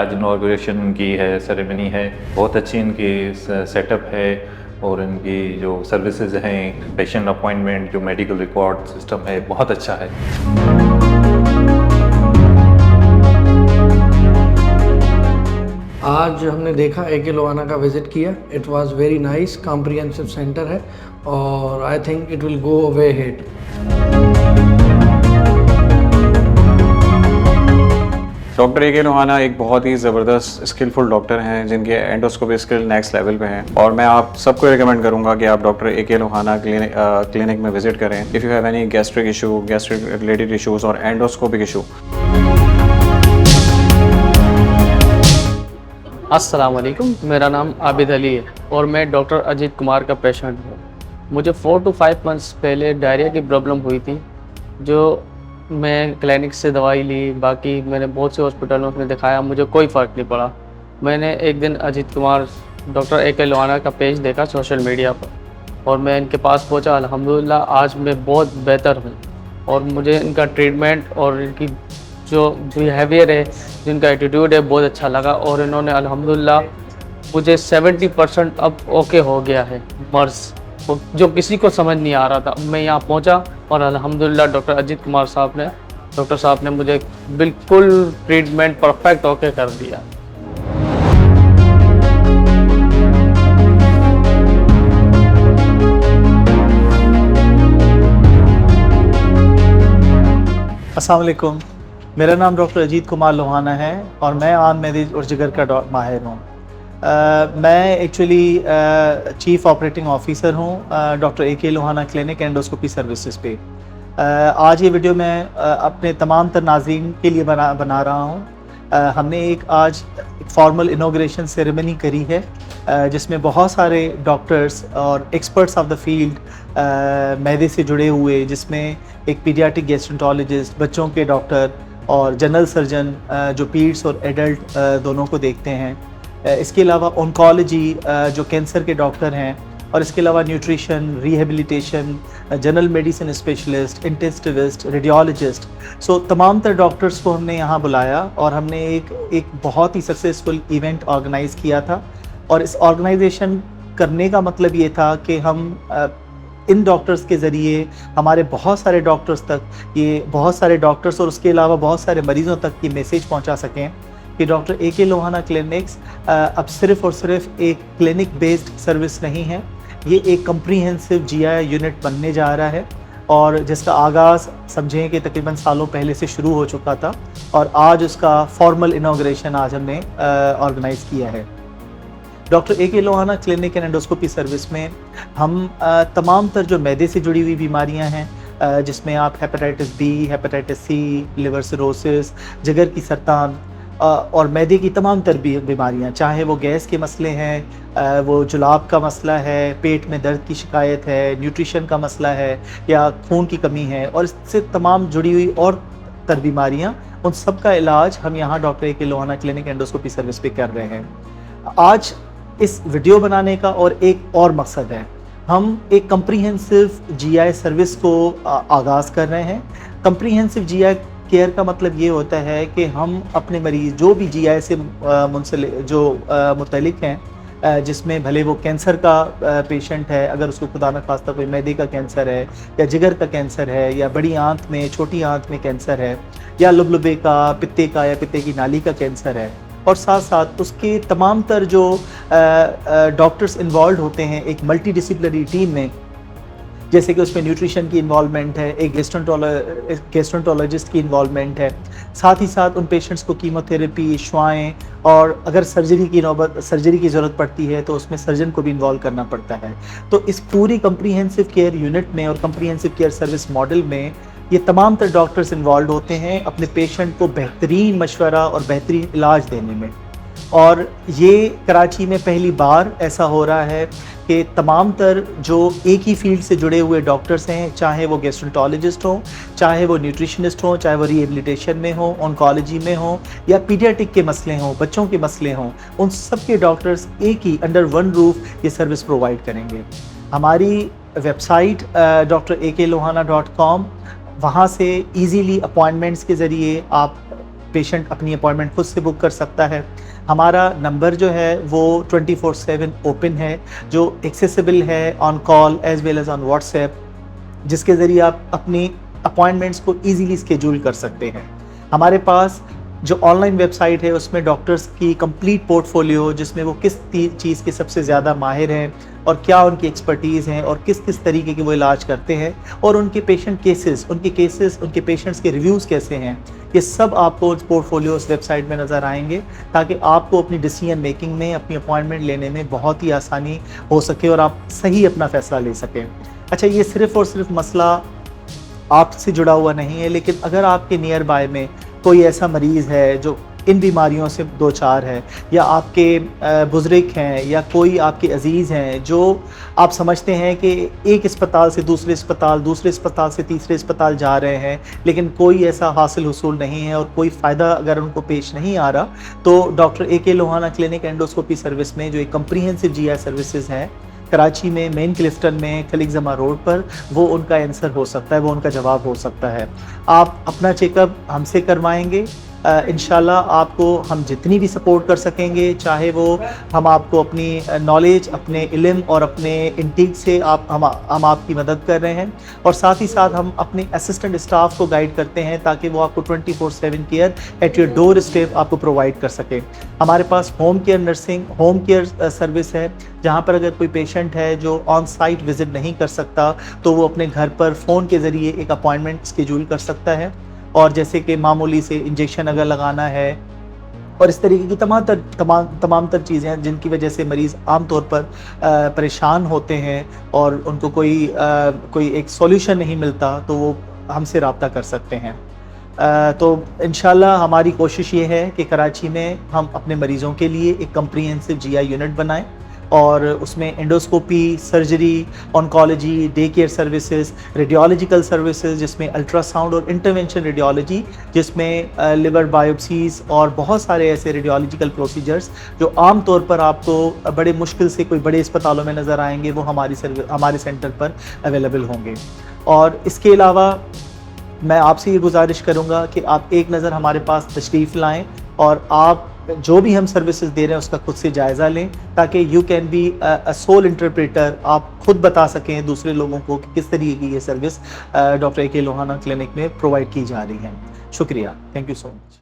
आज इनॉग्रेशन उनकी है, सेरेमनी है। बहुत अच्छी इनकी सेटअप है और इनकी जो सर्विसेज हैं, पेशेंट अपॉइंटमेंट, जो मेडिकल रिकॉर्ड सिस्टम है, बहुत अच्छा है। आज हमने देखा AK लोहाना का विज़िट किया। It was very nice, comprehensive centre है और I think it will go away head. Doctor AK Lohana एक बहुत ही ज़बरदस्त स्किलफुल डॉक्टर हैं जिनके एंडोस्कोपी स्किल नेक्स्ट लेवल पे हैं और मैं आप सबको रिकमेंड करूंगा कि आप डॉक्टर AK लोहाना क्लिनिक में विजिट करें if you have any gastric issue, gastric related issues और एंडोस्कोपिक इशू। अस्सलाम वालेकुम, मेरा नाम आबिद अली है और मैं डॉक्टर अजीत कुमार का पेशेंट हूँ। मुझे 4 to 5 मंथ्स पहले डायरिया की प्रॉब्लम हुई थी, जो मैं क्लिनिक से दवाई ली, बाकी मैंने बहुत से हॉस्पिटलों में दिखाया, मुझे कोई फ़र्क नहीं पड़ा। मैंने एक दिन अजीत कुमार डॉक्टर AK लोहाना का पेज देखा सोशल मीडिया पर और मैं इनके पास पहुँचा। अल्हम्दुलिल्लाह आज मैं बहुत बेहतर हूँ और मुझे इनका ट्रीटमेंट और इनकी जो बिहेवियर है, जिनका एटीट्यूड है, बहुत अच्छा लगा और इन्होंने अल्हम्दुलिल्लाह मुझे 70% अब ओके हो गया है मर्ज़, जो किसी को समझ नहीं आ रहा था। मैं यहाँ पहुँचा और अल्हम्दुलिल्लाह डॉक्टर साहब ने मुझे बिल्कुल ट्रीटमेंट परफेक्ट ओके कर दिया। अस्सलाम वालेकुम, मेरा नाम डॉक्टर अजीत कुमार लोहाना है और मैं आंत मैदेज और जिगर का माहिर हूँ। मैं एक्चुअली चीफ़ ऑपरेटिंग ऑफिसर हूँ doctor AK Lohana clinic endoscopy services पे। आज ये वीडियो मैं अपने तमाम तर नाज़रीन के लिए बना रहा हूँ। हमने आज एक फॉर्मल इनॉग्रेशन सेरेमनी करी है जिसमें बहुत सारे डॉक्टर्स और एक्सपर्ट्स ऑफ द फील्ड मैदे से जुड़े हुए, जिसमें एक पीडियाट्रिक गैस्ट्रोंटोलॉजिस्ट, बच्चों के डॉक्टर और जनरल सर्जन जो पीड्स और एडल्ट दोनों को देखते हैं। इसके अलावा ऑन्कोलॉजी जो कैंसर के डॉक्टर हैं और इसके अलावा nutrition, rehabilitation, general medicine specialist, intensivist, radiologist, so तमाम तर डॉक्टर्स को हमने यहाँ बुलाया और हमने एक बहुत ही सक्सेसफुल इवेंट ऑर्गेनाइज़ किया था। और इस ऑर्गेनाइजेशन करने का मतलब ये था कि हम इन डॉक्टर्स के ज़रिए हमारे बहुत सारे डॉक्टर्स और उसके अलावा बहुत सारे मरीज़ों तक ये मैसेज पहुंचा सकें कि डॉक्टर AK लोहाना क्लिनिक्स अब सिर्फ़ और सिर्फ एक क्लिनिक बेस्ड सर्विस नहीं है, ये एक कम्प्रीहेंसिव GI यूनिट बनने जा रहा है और जिसका आगाज़ समझें कि तकरीबन सालों पहले से शुरू हो चुका था और आज उसका फॉर्मल इनॉग्रेशन आज हमने ऑर्गेनाइज़ किया है। Doctor AK Lohana clinic and endoscopy service में हम तमाम तर जो मैदे से जुड़ी हुई बीमारियां हैं, जिसमें आप hepatitis B, hepatitis C, liver cirrhosis, जिगर की सरतान और मैदे की तमाम तर बीमारियां, चाहे वो गैस के मसले हैं, वो जुलाब का मसला है, पेट में दर्द की शिकायत है, न्यूट्रिशन का मसला है या खून की कमी है और इससे तमाम जुड़ी हुई और तर बीमारियाँ, उन सब का इलाज हम यहाँ doctor AK Lohana clinic endoscopy service पे कर रहे हैं। आज इस वीडियो बनाने का और एक और मकसद है, हम एक कम्प्रीहेंसिव GI सर्विस को आगाज़ कर रहे हैं। कम्प्रीहेंसिव GI केयर का मतलब ये होता है कि हम अपने मरीज़ जो भी GI से मुतल्लिक हैं, जिसमें भले वो कैंसर का पेशेंट है, अगर उसको खुदा न खास्ता कोई मैदे का कैंसर है या जिगर का कैंसर है या बड़ी आंत में, छोटी आंत में कैंसर है या लुबलुबे का, पित्ते का या पित्ते की नाली का कैंसर है, और साथ साथ उसके तमाम तर जो डॉक्टर्स इन्वॉल्व होते हैं एक मल्टी डिसिप्लिनरी टीम में, जैसे कि उसमें न्यूट्रिशन की इन्वॉल्वमेंट है, एक गैस्ट्रोंटोलॉजिस्ट की इन्वॉल्वमेंट है, साथ ही साथ उन पेशेंट्स को कीमोथेरेपी, शुआएं और अगर सर्जरी की ज़रूरत पड़ती है तो उसमें सर्जन को भी इन्वॉल्व करना पड़ता है। तो इस पूरी कम्प्रीहेंसिव केयर यूनिट में और कम्प्रीहेंसिव केयर सर्विस मॉडल में ये तमाम तर डॉक्टर्स इन्वॉल्व होते हैं अपने पेशेंट को बेहतरीन मशवरा और बेहतरीन इलाज देने में। और ये कराची में पहली बार ऐसा हो रहा है कि तमाम तर जो एक ही फील्ड से जुड़े हुए डॉक्टर्स हैं, चाहे वो गैस्ट्रोंटोलॉजिस्ट हों, चाहे वो न्यूट्रिशनिस्ट हों, चाहे वो रिहेबिलिटेशन में हों, ऑन्कोलॉजी में हों या पीडियाट्रिक के मसले हों, बच्चों के मसले हों, उन सब के डॉक्टर्स एक ही अंडर वन रूफ ये सर्विस प्रोवाइड करेंगे। हमारी वेबसाइट drAKlohana.com, वहाँ से ईज़िली अपॉइंटमेंट्स के ज़रिए आप पेशेंट अपनी अपॉइंटमेंट खुद से बुक कर सकता है। हमारा नंबर जो है वो 24/7 ओपन है, जो एक्सेसिबल है on call as well as on WhatsApp, जिसके ज़रिए आप अपनी अपॉइंटमेंट्स को ईजीली स्केड्यूल कर सकते हैं। हमारे पास जो ऑनलाइन वेबसाइट है उसमें डॉक्टर्स की कंप्लीट पोर्टफोलियो, जिसमें वो किस चीज़ के सबसे ज़्यादा माहिर हैं और क्या उनकी एक्सपर्टीज़ हैं और किस किस तरीके के वो इलाज करते हैं, और उनके पेशेंट केसेस, उनके पेशेंट्स के रिव्यूज़ कैसे हैं, ये सब आपको उस पोर्टफोलियो उस वेबसाइट में नज़र आएंगे, ताकि आपको अपनी डिसीजन मेकिंग में, अपनी अपॉइंटमेंट लेने में बहुत ही आसानी हो सके और आप सही अपना फ़ैसला ले सकें। अच्छा, ये सिर्फ़ और सिर्फ मसला आपसे जुड़ा हुआ नहीं है, लेकिन अगर आपके नियर बाय में कोई ऐसा मरीज़ है जो इन बीमारियों से दो चार है, या आपके बुज़ुर्ग हैं, या कोई आपके अज़ीज़ हैं जो आप समझते हैं कि एक अस्पताल से दूसरे अस्पताल से तीसरे अस्पताल जा रहे हैं, लेकिन कोई ऐसा हासिल हुसूल नहीं है और कोई फ़ायदा अगर उनको पेश नहीं आ रहा, तो डॉक्टर ए के लोहाना क्लिनिक एंडोस्कोपी सर्विस में जो एक कम्प्रीहेंसिव GI सर्विसेज हैं कराची में, मेन क्लिफ्टन में, खलीक जमा रोड पर, वो उनका आंसर हो सकता है, वो उनका जवाब हो सकता है। आप अपना चेकअप हमसे करवाएंगे, इंशाल्लाह आपको हम जितनी भी सपोर्ट कर सकेंगे, चाहे वो हम आपको अपनी नॉलेज, अपने इल्म और अपने इंटीक से हम आपकी मदद कर रहे हैं, और साथ ही साथ हम अपने असिस्टेंट स्टाफ को गाइड करते हैं ताकि वो आपको 24/7 care at your doorstep आपको प्रोवाइड कर सके। हमारे पास home care nursing, home care service है, जहाँ पर अगर कोई पेशेंट है जो ऑन साइट विज़िट नहीं कर सकता, तो वो अपने घर पर फ़ोन के ज़रिए एक अपॉइंटमेंट स्केड्यूल कर सकता है, और जैसे कि मामूली से इंजेक्शन अगर लगाना है और इस तरीके की तमाम तर चीज़ें हैं जिनकी वजह से मरीज़ आम तौर पर परेशान होते हैं और उनको कोई एक सॉल्यूशन नहीं मिलता, तो वो हमसे रब्ता कर सकते हैं। तो इंशाल्लाह हमारी कोशिश ये है कि कराची में हम अपने मरीज़ों के लिए एक कम्प्रीहेंसिव GI यूनिट बनाएं, और उसमें endoscopy, surgery, oncology, day care services, radiological services जिसमें अल्ट्रासाउंड और इंटरवेंशन रेडियोलॉजी, जिसमें लिवर बायोप्सीज और बहुत सारे ऐसे रेडियोलॉजिकल प्रोसीजर्स जो आम तौर पर आपको बड़े मुश्किल से कोई बड़े अस्पतालों में नज़र आएंगे, वो हमारे सेंटर पर अवेलेबल होंगे। और इसके अलावा मैं आपसे ये गुजारिश करूँगा कि आप एक नज़र हमारे पास तशरीफ़ लाएँ और आप जो भी हम सर्विसेज दे रहे हैं उसका खुद से जायज़ा लें, ताकि you can be a sole interpreter, आप खुद बता सकें दूसरे लोगों को कि किस तरीके की ये सर्विस डॉक्टर ए के लोहाना क्लिनिक में प्रोवाइड की जा रही है। शुक्रिया, थैंक यू सो मच।